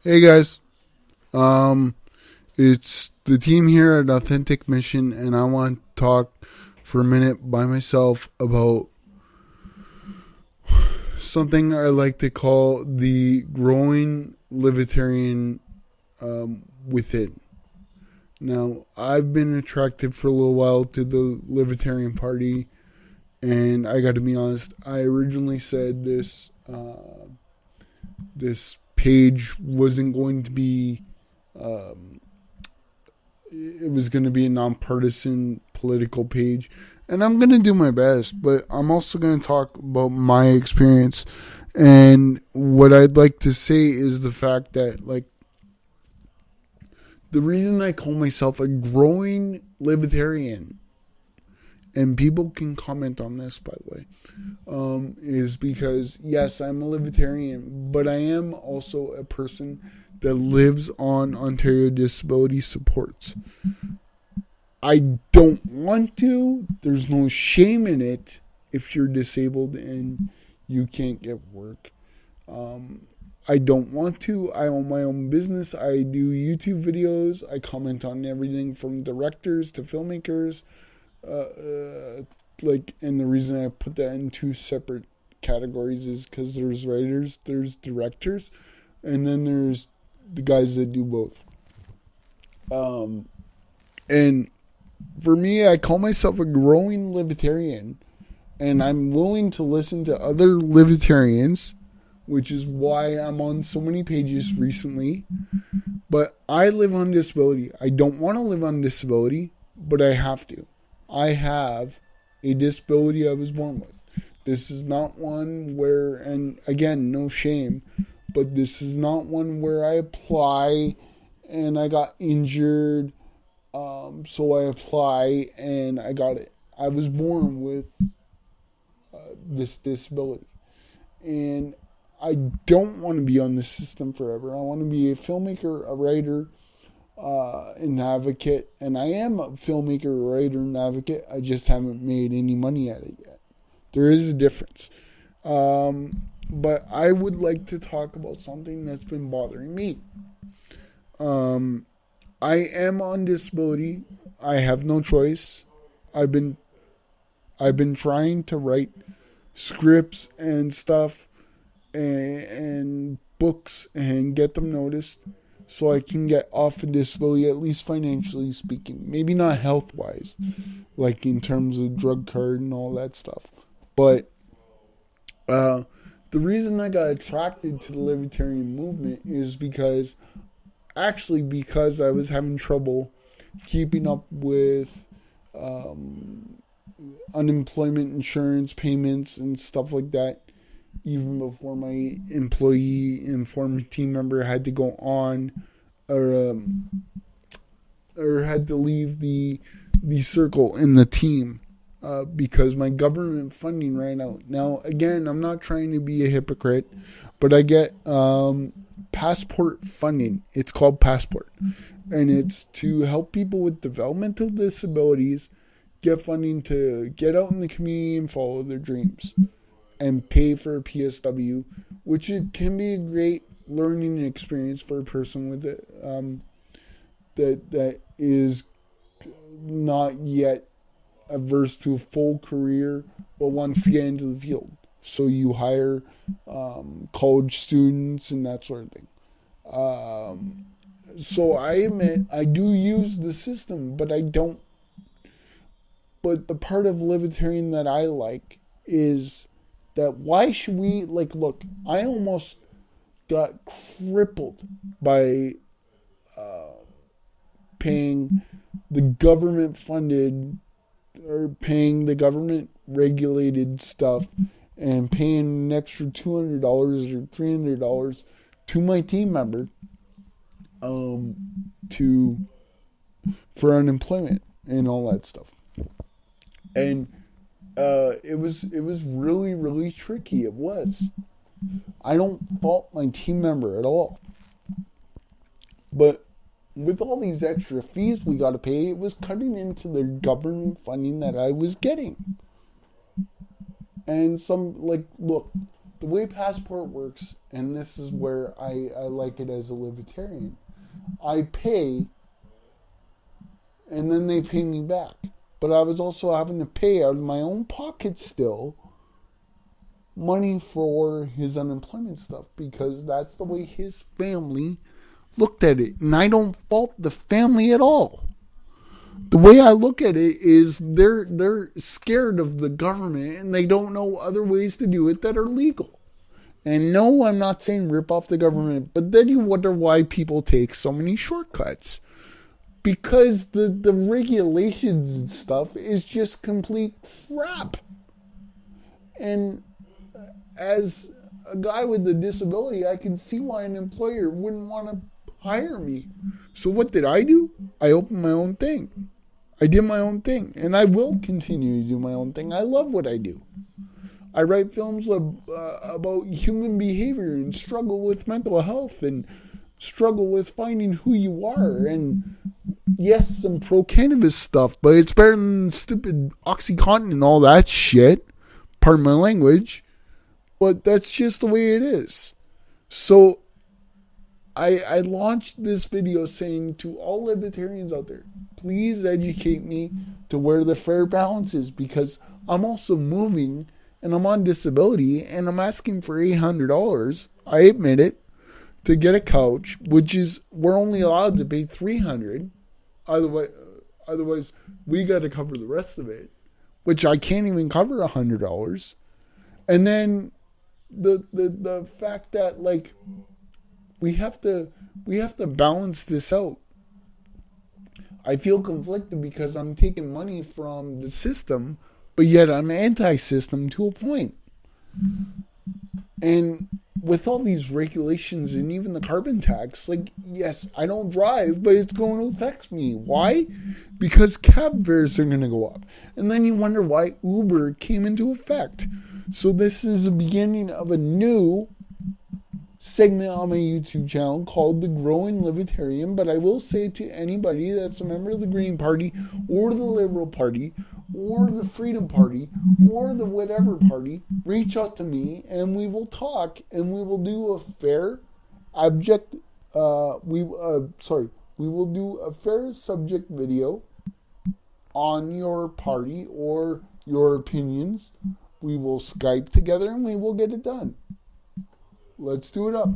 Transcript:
Hey guys, it's the team here at Authentic Mission, and I want to talk for a minute by myself about something I like to call the growing libertarian within. Now, I've been attracted for a little while to the Libertarian Party, and I got to be honest. I originally said this page wasn't going to be. It was going to be a nonpartisan political page, and I'm going to do my best, but I'm also going to talk about my experience. And what I'd like to say is the fact that, like, the reason I call myself a growing libertarian, and people can comment on this, by the way, is because, yes, I'm a libertarian, but I am also a person that lives on Ontario Disability Supports. I don't want to. There's no shame in it if you're disabled and you can't get work. I don't want to. I own my own business. I do YouTube videos. I comment on everything from directors to filmmakers. And the reason I put that in two separate categories is because there's writers, there's directors, and then there's the guys that do both. And for me, I call myself a growing libertarian, and I'm willing to listen to other libertarians, which is why I'm on so many pages recently. But I live on disability. I don't want to live on disability, but I have to. I have a disability I was born with. This is not one where, and again, no shame, but this is not one where I apply and I got injured, so I apply and I got it. I was born with this disability. And I don't want to be on this system forever. I want to be a filmmaker, a writer, an advocate. And I am a filmmaker, a writer, an advocate. I just haven't made any money at it yet. There is a difference. But I would like to talk about something that's been bothering me. I am on disability. I have no choice. I've been trying to write scripts and stuff and books and get them noticed so I can get off of disability, at least financially speaking. Maybe not health-wise, like in terms of drug card and all that stuff. But the reason I got attracted to the libertarian movement is because I was having trouble keeping up with unemployment insurance payments and stuff like that, even before my employee and former team member had to go on or had to leave the circle in the team because my government funding ran out. Now, again, I'm not trying to be a hypocrite, but I get passport funding. It's called Passport, and it's to help people with developmental disabilities get funding to get out in the community and follow their dreams and pay for a PSW, which can be a great learning experience for a person with it that is not yet averse to a full career but wants to get into the field. So you hire college students and that sort of thing. So I admit I do use the system, but I don't. But the part of libertarian that I like is that why should we, look, I almost got crippled by paying the government funded or paying the government regulated stuff and paying an extra $200 or $300 to my team member for unemployment and all that stuff. And it was really, really tricky. It was. I don't fault my team member at all. But with all these extra fees we got to pay, it was cutting into the government funding that I was getting. And look, the way Passport works, and this is where I like it as a libertarian, I pay and then they pay me back. But I was also having to pay out of my own pocket still money for his unemployment stuff because that's the way his family looked at it. And I don't fault the family at all. The way I look at it is they're scared of the government and they don't know other ways to do it that are legal. And no, I'm not saying rip off the government, but then you wonder why people take so many shortcuts. Because the regulations and stuff is just complete crap. And as a guy with a disability, I can see why an employer wouldn't want to hire me. So what did I do? I opened my own thing. I did my own thing. And I will continue to do my own thing. I love what I do. I write films about human behavior and struggle with mental health and struggle with finding who you are. And yes, some pro-cannabis stuff, but it's better than stupid Oxycontin and all that shit. Pardon my language. But that's just the way it is. So I launched this video saying to all libertarians out there, please educate me to where the fair balance is, because I'm also moving and I'm on disability and I'm asking for $800. I admit it, to get a couch, which is, we're only allowed to pay $300. Otherwise we got to cover the rest of it, which I can't even cover $100. And then the fact that, like, we have to balance this out. I feel conflicted because I'm taking money from the system, but yet I'm anti-system to a point. And with all these regulations and even the carbon tax, like, yes, I don't drive, but it's going to affect me. Why? Because cab fares are going to go up. And then you wonder why Uber came into effect. So this is the beginning of a new segment on my YouTube channel called The Growing Libertarian. But I will say to anybody that's a member of the Green Party or the Liberal Party or the Freedom Party or the whatever party, reach out to me and we will talk and we will do a fair we will do a fair subject video on your party or your opinions. We will Skype together and we will get it done. Let's do it up.